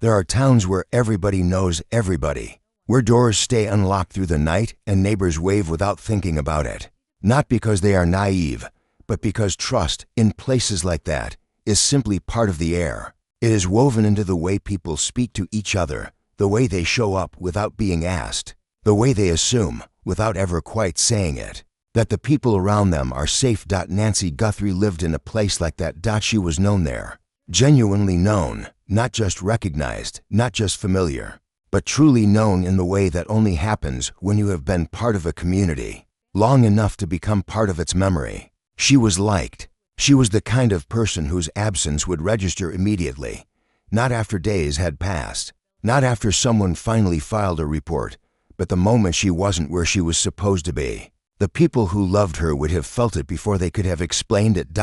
There are towns where everybody knows everybody, where doors stay unlocked through the night and neighbors wave without thinking about it. Not because they are naive, but because trust in places like that is simply part of the air. It is woven into the way people speak to each other, the way they show up without being asked, the way they assume, without ever quite saying it, that the people around them are safe. Nancy Guthrie lived in a place like that. She was known there. Genuinely known, not just recognized, not just familiar, but truly known in the way that only happens when you have been part of a community long enough to become part of its memory. She was liked. She was the kind of person whose absence would register immediately, not after days had passed, not after someone finally filed a report, but the moment she wasn't where she was supposed to be. The people who loved her would have felt it before they could have explained it.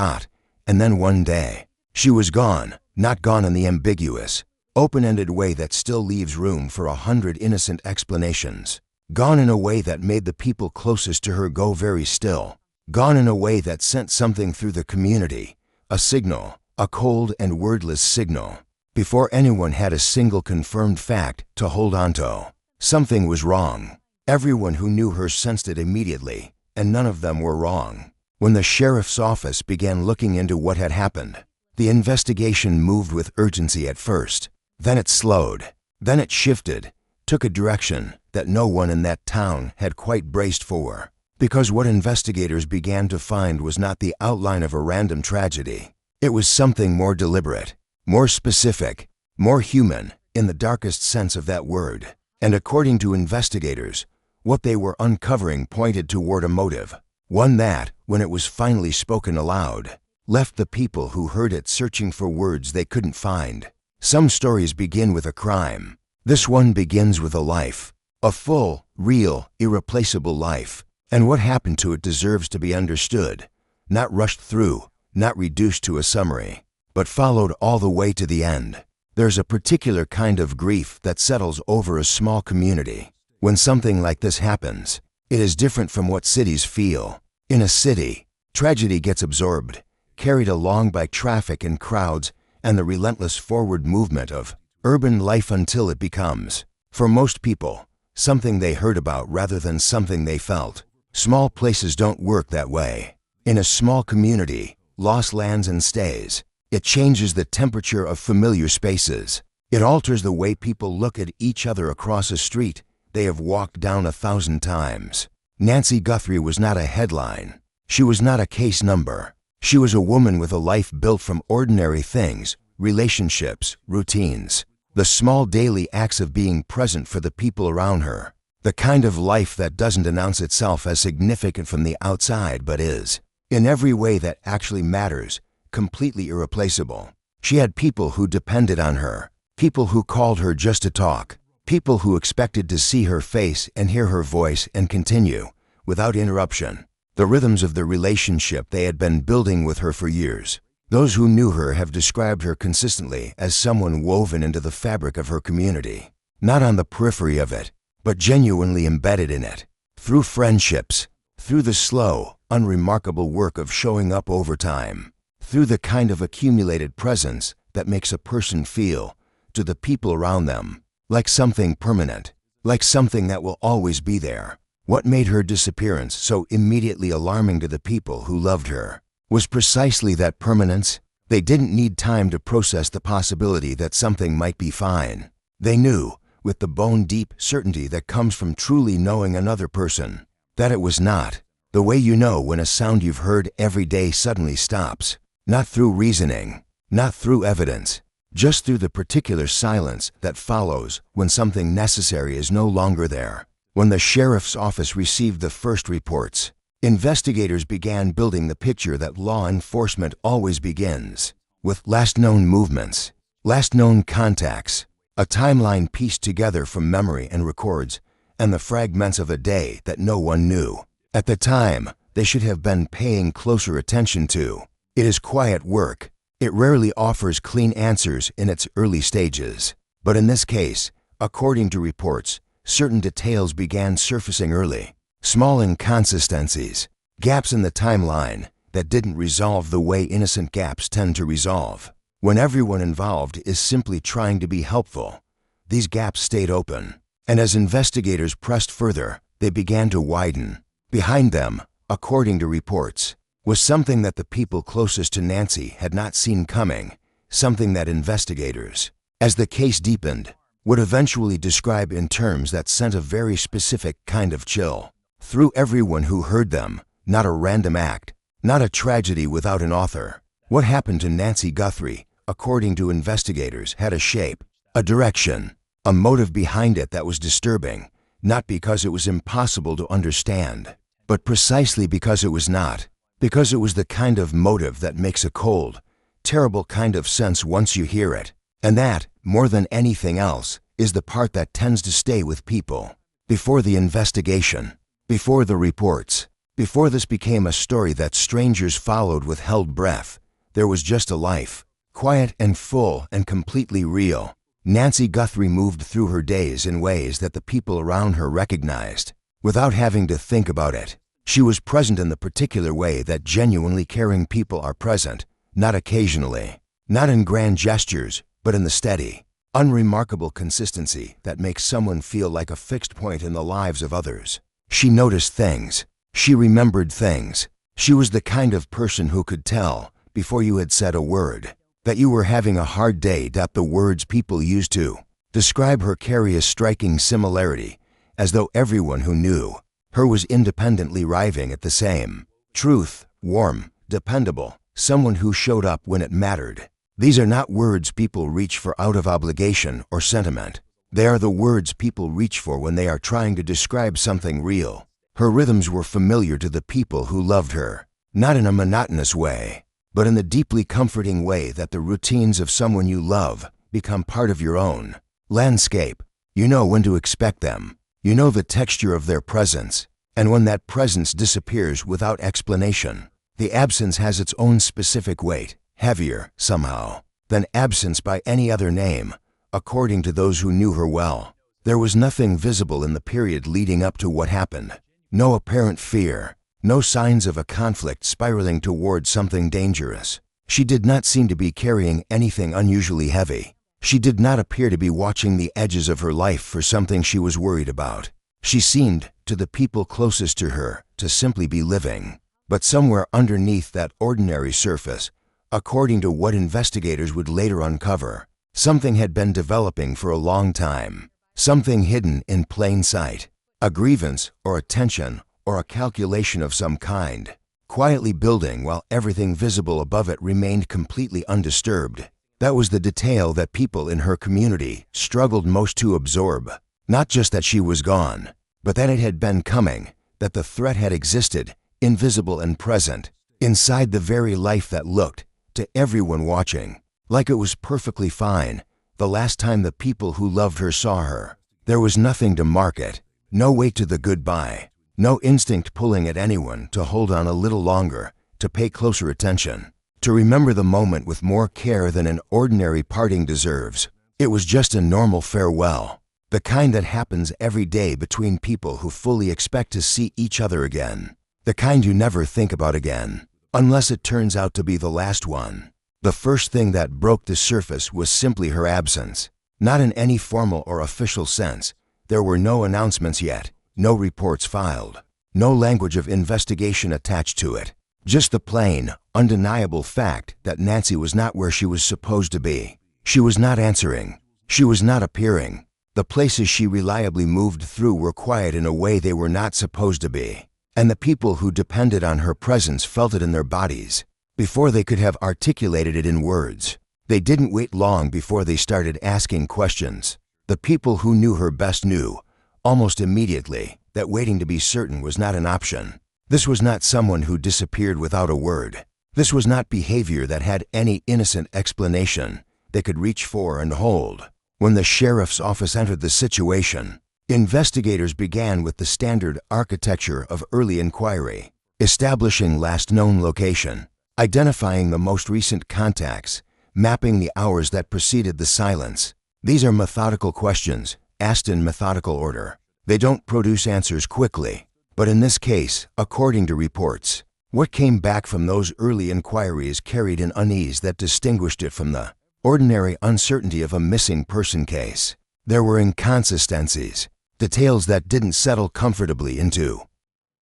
And then one day, she was gone, not gone in the ambiguous, open-ended way that still leaves room for 100 innocent explanations. Gone in a way that made the people closest to her go very still. Gone in a way that sent something through the community, a signal, a cold and wordless signal, before anyone had a single confirmed fact to hold onto. Something was wrong. Everyone who knew her sensed it immediately, and none of them were wrong. When the sheriff's office began looking into what had happened, the investigation moved with urgency at first. Then it slowed. Then it shifted, took a direction that no one in that town had quite braced for. Because what investigators began to find was not the outline of a random tragedy. It was something more deliberate, more specific, more human in the darkest sense of that word. And according to investigators, what they were uncovering pointed toward a motive, one that, when it was finally spoken aloud, left the people who heard it searching for words they couldn't find. Some stories begin with a crime. This one begins with a life, a full, real, irreplaceable life. And what happened to it deserves to be understood, not rushed through, not reduced to a summary, but followed all the way to the end. There's a particular kind of grief that settles over a small community. When something like this happens, it is different from what cities feel. In a city, tragedy gets absorbed, carried along by traffic and crowds and the relentless forward movement of urban life until it becomes, for most people, something they heard about rather than something they felt. Small places don't work that way. In a small community, loss lands and stays. It changes the temperature of familiar spaces. It alters the way people look at each other across a street they have walked down 1,000 times. Nancy Guthrie was not a headline. She was not a case number. She was a woman with a life built from ordinary things, relationships, routines, the small daily acts of being present for the people around her. The kind of life that doesn't announce itself as significant from the outside but is, in every way that actually matters, completely irreplaceable. She had people who depended on her, people who called her just to talk, people who expected to see her face and hear her voice and continue, without interruption, the rhythms of the relationship they had been building with her for years. Those who knew her have described her consistently as someone woven into the fabric of her community, not on the periphery of it, but genuinely embedded in it, through friendships, through the slow, unremarkable work of showing up over time, through the kind of accumulated presence that makes a person feel, to the people around them, like something permanent, like something that will always be there. What made her disappearance so immediately alarming to the people who loved her was precisely that permanence. They didn't need time to process the possibility that something might be fine. They knew, with the bone-deep certainty that comes from truly knowing another person, that it was not. The way you know when a sound you've heard every day suddenly stops. Not through reasoning, not through evidence, just through the particular silence that follows when something necessary is no longer there. When the sheriff's office received the first reports, investigators began building the picture that law enforcement always begins, with last known movements, last known contacts, a timeline pieced together from memory and records, and the fragments of a day that no one knew. At the time, they should have been paying closer attention to. It is quiet work. It rarely offers clean answers in its early stages. But in this case, according to reports, certain details began surfacing early. Small inconsistencies, gaps in the timeline that didn't resolve the way innocent gaps tend to resolve. When everyone involved is simply trying to be helpful, these gaps stayed open. And as investigators pressed further, they began to widen. Behind them, according to reports, was something that the people closest to Nancy had not seen coming, something that investigators, as the case deepened, would eventually describe in terms that sent a very specific kind of chill through everyone who heard them. Not a random act, not a tragedy without an author. What happened to Nancy Guthrie, according to investigators, had a shape, a direction, a motive behind it that was disturbing, not because it was impossible to understand, but precisely because it was not, because it was the kind of motive that makes a cold, terrible kind of sense once you hear it. And that, more than anything else, is the part that tends to stay with people. Before the investigation, before the reports, before this became a story that strangers followed with held breath, there was just a life, quiet and full and completely real. Nancy Guthrie moved through her days in ways that the people around her recognized, without having to think about it. She was present in the particular way that genuinely caring people are present, not occasionally, not in grand gestures, but in the steady, unremarkable consistency that makes someone feel like a fixed point in the lives of others. She noticed things. She remembered things. She was the kind of person who could tell, before you had said a word, that you were having a hard day. The words people used to describe her carry a striking similarity, as though everyone who knew her was independently arriving at the same truth: warm, dependable, someone who showed up when it mattered. These are not words people reach for out of obligation or sentiment. They are the words people reach for when they are trying to describe something real. Her rhythms were familiar to the people who loved her, not in a monotonous way, but in the deeply comforting way that the routines of someone you love become part of your own landscape. You know when to expect them. You know the texture of their presence, and when that presence disappears without explanation, the absence has its own specific weight, heavier, somehow, than absence by any other name, according to those who knew her well. There was nothing visible in the period leading up to what happened. No apparent fear, no signs of a conflict spiraling toward something dangerous. She did not seem to be carrying anything unusually heavy. She did not appear to be watching the edges of her life for something she was worried about. She seemed, to the people closest to her, to simply be living. But somewhere underneath that ordinary surface, according to what investigators would later uncover, something had been developing for a long time. Something hidden in plain sight. A grievance or a tension or a calculation of some kind, quietly building while everything visible above it remained completely undisturbed. That was the detail that people in her community struggled most to absorb. Not just that she was gone, but that it had been coming, that the threat had existed, invisible and present, inside the very life that looked, to everyone watching, like it was perfectly fine the last time the people who loved her saw her. There was nothing to mark it. No way to the goodbye, no instinct pulling at anyone to hold on a little longer, to pay closer attention, to remember the moment with more care than an ordinary parting deserves. It was just a normal farewell, the kind that happens every day between people who fully expect to see each other again, the kind you never think about again, unless it turns out to be the last one. The first thing that broke the surface was simply her absence, not in any formal or official sense. There were no announcements yet, no reports filed, no language of investigation attached to it. Just the plain, undeniable fact that Nancy was not where she was supposed to be. She was not answering. She was not appearing. The places she reliably moved through were quiet in a way they were not supposed to be. And the people who depended on her presence felt it in their bodies, before they could have articulated it in words. They didn't wait long before they started asking questions. The people who knew her best knew, almost immediately, that waiting to be certain was not an option. This was not someone who disappeared without a word. This was not behavior that had any innocent explanation they could reach for and hold. When the sheriff's office entered the situation, investigators began with the standard architecture of early inquiry, establishing last known location, identifying the most recent contacts, mapping the hours that preceded the silence. These are methodical questions, asked in methodical order. They don't produce answers quickly, but in this case, according to reports, What came back from those early inquiries carried an unease that distinguished it from the ordinary uncertainty of a missing person case. There were inconsistencies, details that didn't settle comfortably into.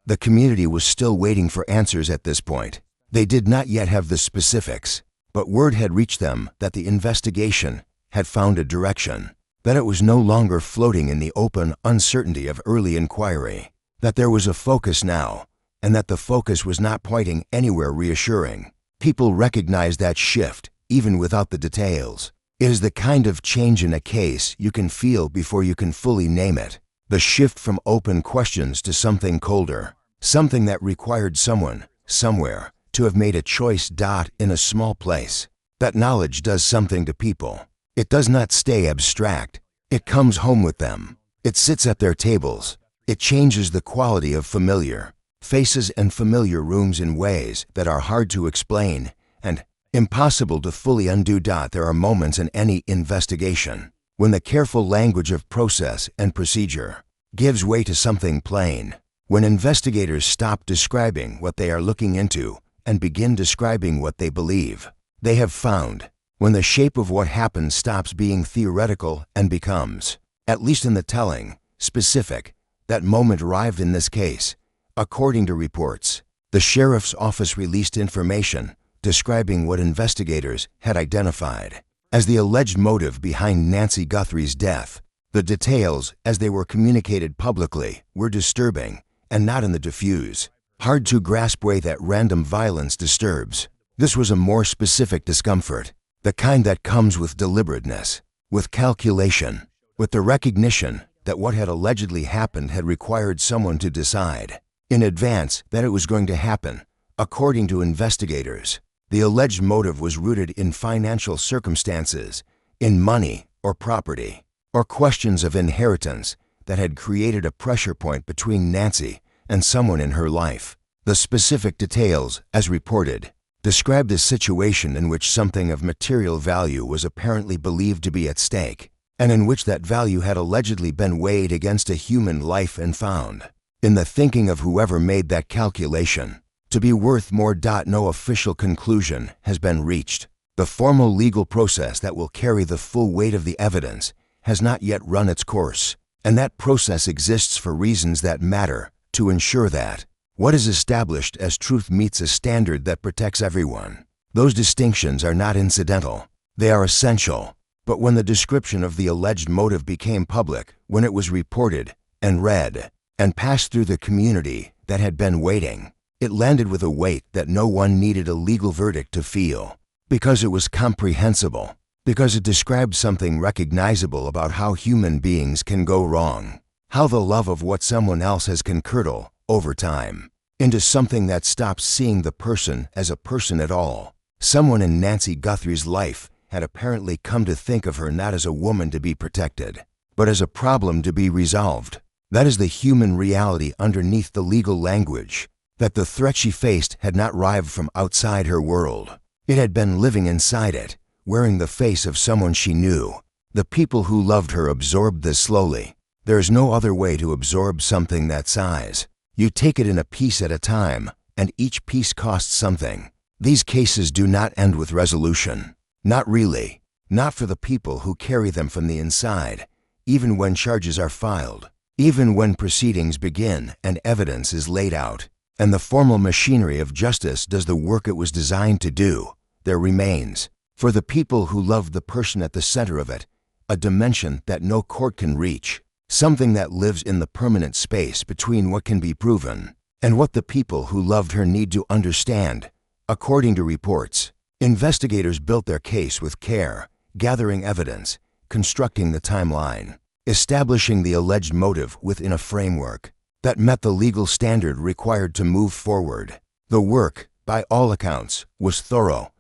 The community was still waiting for answers at this point. They did not yet have the specifics, but word had reached them that the investigation had found a direction, that it was no longer floating in the open uncertainty of early inquiry, that there was a focus now, and that the focus was not pointing anywhere reassuring. People recognized that shift, even without the details. It is the kind of change in a case you can feel before you can fully name it. The shift from open questions to something colder, something that required someone, somewhere, to have made a choice. In a small place. That knowledge does something to people. It does not stay abstract. It comes home with them. It sits at their tables. It changes the quality of familiar faces and familiar rooms in ways that are hard to explain and impossible to fully undo. There are moments in any investigation when the careful language of process and procedure gives way to something plain, when investigators stop describing what they are looking into and begin describing what they believe they have found, when the shape of what happens stops being theoretical and becomes, at least in the telling, specific. That moment arrived in this case. According to reports, the sheriff's office released information describing what investigators had identified as the alleged motive behind Nancy Guthrie's death. The details, as they were communicated publicly, were disturbing and not in the diffuse, hard-to-grasp way that random violence disturbs. This was a more specific discomfort, the kind that comes with deliberateness, with calculation, with the recognition that what had allegedly happened had required someone to decide in advance that it was going to happen. According to investigators, the alleged motive was rooted in financial circumstances, in money or property, or questions of inheritance that had created a pressure point between Nancy and someone in her life. The specific details, as reported, described a situation in which something of material value was apparently believed to be at stake, and in which that value had allegedly been weighed against a human life and found, in the thinking of whoever made that calculation, to be worth more. No official conclusion has been reached. The formal legal process that will carry the full weight of the evidence has not yet run its course, and that process exists for reasons that matter, to ensure that what is established as truth meets a standard that protects everyone. Those distinctions are not incidental. They are essential. But when the description of the alleged motive became public, when it was reported and read and passed through the community that had been waiting, it landed with a weight that no one needed a legal verdict to feel, because it was comprehensible, because it described something recognizable about how human beings can go wrong, how the love of what someone else has can curdle, over time, into something that stops seeing the person as a person at all. Someone in Nancy Guthrie's life had apparently come to think of her not as a woman to be protected, but as a problem to be resolved. That is the human reality underneath the legal language, that the threat she faced had not arrived from outside her world. It had been living inside it, wearing the face of someone she knew. The people who loved her absorbed this slowly. There is no other way to absorb something that size. You take it in a piece at a time, and each piece costs something. These cases do not end with resolution. Not really. Not for the people who carry them from the inside, even when charges are filed, even when proceedings begin and evidence is laid out, and the formal machinery of justice does the work it was designed to do. There remains, for the people who loved the person at the center of it, a dimension that no court can reach, something that lives in the permanent space between what can be proven and what the people who loved her need to understand. According to reports, investigators built their case with care, gathering evidence, constructing the timeline, establishing the alleged motive within a framework that met the legal standard required to move forward. The work, by all accounts, was thorough,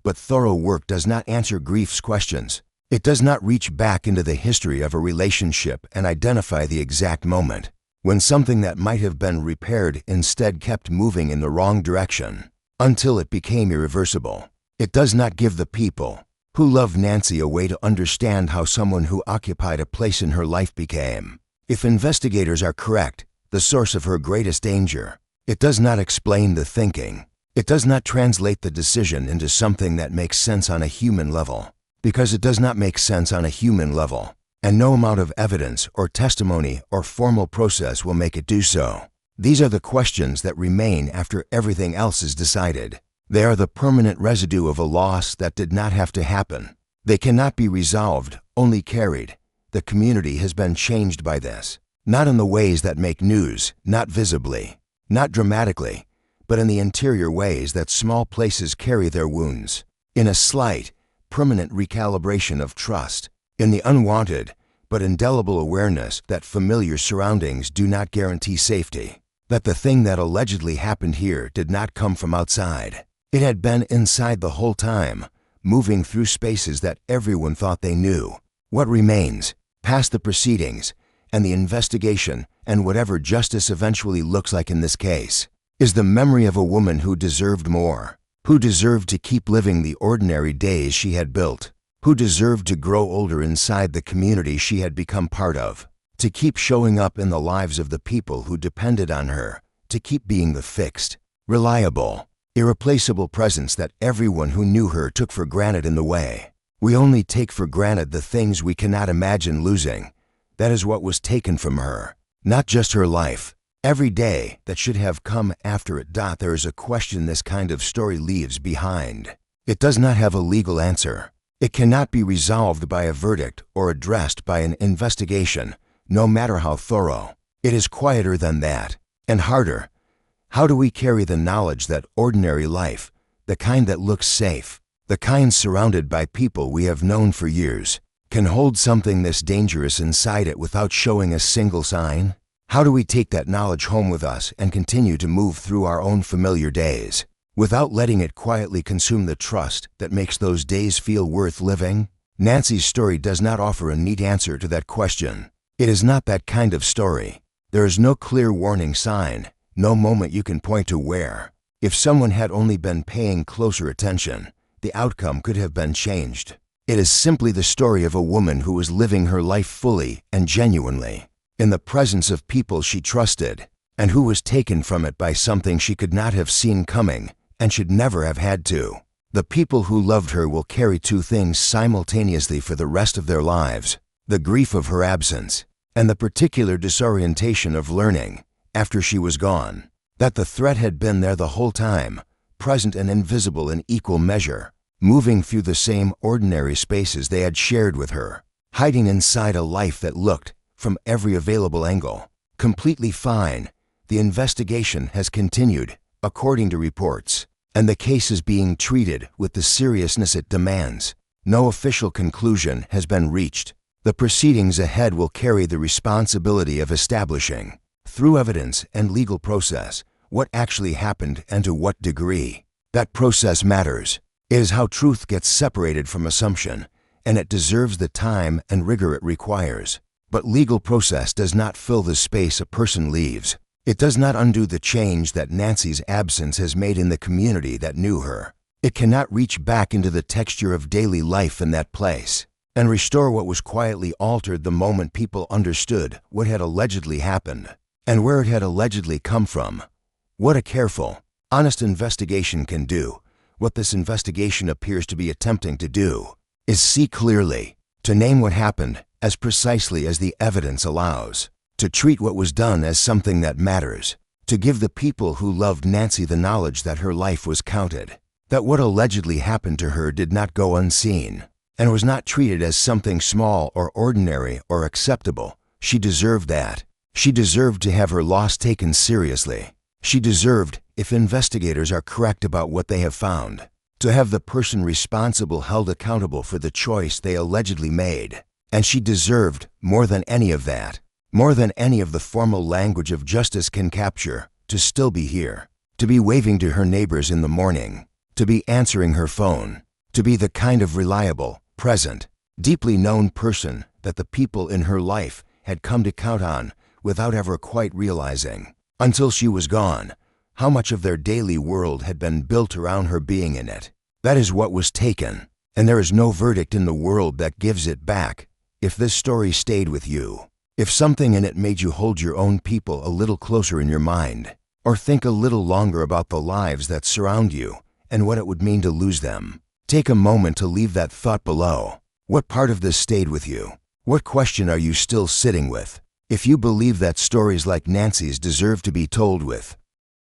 but thorough work does not answer grief's questions. It does not reach back into the history of a relationship and identify the exact moment when something that might have been repaired instead kept moving in the wrong direction until it became irreversible. It does not give the people who love Nancy a way to understand how someone who occupied a place in her life became, if investigators are correct, the source of her greatest danger. It does not explain the thinking. It does not translate the decision into something that makes sense on a human level, because it does not make sense on a human level, and no amount of evidence or testimony or formal process will make it do so. These are the questions that remain after everything else is decided. They are the permanent residue of a loss that did not have to happen. They cannot be resolved, only carried. The community has been changed by this, not in the ways that make news, not visibly, not dramatically, but in the interior ways that small places carry their wounds, in a slight, permanent recalibration of trust, in the unwanted but indelible awareness that familiar surroundings do not guarantee safety, that the thing that allegedly happened here did not come from outside. It had been inside the whole time, moving through spaces that everyone thought they knew. What remains, past the proceedings and the investigation and whatever justice eventually looks like in this case, is the memory of a woman who deserved more, who deserved to keep living the ordinary days she had built, who deserved to grow older inside the community she had become part of, to keep showing up in the lives of the people who depended on her, to keep being the fixed, reliable, irreplaceable presence that everyone who knew her took for granted in the way. We only take for granted the things we cannot imagine losing. That is what was taken from her, not just her life. Every day that should have come after it. There is a question this kind of story leaves behind. It does not have a legal answer. It cannot be resolved by a verdict or addressed by an investigation, no matter how thorough. It is quieter than that, and harder. How do we carry the knowledge that ordinary life, the kind that looks safe, the kind surrounded by people we have known for years, can hold something this dangerous inside it without showing a single sign? How do we take that knowledge home with us and continue to move through our own familiar days, without letting it quietly consume the trust that makes those days feel worth living? Nancy's story does not offer a neat answer to that question. It is not that kind of story. There is no clear warning sign, no moment you can point to where, if someone had only been paying closer attention, the outcome could have been changed. It is simply the story of a woman who was living her life fully and genuinely, in the presence of people she trusted, and who was taken from it by something she could not have seen coming and should never have had to. The people who loved her will carry two things simultaneously for the rest of their lives: the grief of her absence and the particular disorientation of learning, after she was gone, that the threat had been there the whole time, present and invisible in equal measure, moving through the same ordinary spaces they had shared with her, hiding inside a life that looked, from every available angle, completely fine. The investigation has continued, according to reports, and the case is being treated with the seriousness it demands. No official conclusion has been reached. The proceedings ahead will carry the responsibility of establishing, through evidence and legal process, what actually happened and to what degree. That process matters. It is how truth gets separated from assumption, and it deserves the time and rigor it requires. But legal process does not fill the space a person leaves. It does not undo the change that Nancy's absence has made in the community that knew her. It cannot reach back into the texture of daily life in that place and restore what was quietly altered the moment people understood what had allegedly happened and where it had allegedly come from. What a careful, honest investigation can do, what this investigation appears to be attempting to do, is see clearly, to name what happened as precisely as the evidence allows, to treat what was done as something that matters, to give the people who loved Nancy the knowledge that her life was counted, that what allegedly happened to her did not go unseen, and was not treated as something small or ordinary or acceptable. She deserved that. She deserved to have her loss taken seriously. She deserved, if investigators are correct about what they have found, to have the person responsible held accountable for the choice they allegedly made. And she deserved more than any of that, more than any of the formal language of justice can capture, to still be here, to be waving to her neighbors in the morning, to be answering her phone, to be the kind of reliable, present, deeply known person that the people in her life had come to count on without ever quite realizing, until she was gone, how much of their daily world had been built around her being in it. That is what was taken, and there is no verdict in the world that gives it back. If this story stayed with you, if something in it made you hold your own people a little closer in your mind, Or think a little longer about the lives that surround you and what it would mean to lose them. Take a moment to leave that thought below. What part of this stayed with you? What question are you still sitting with? If you believe that stories like Nancy's deserve to be told with,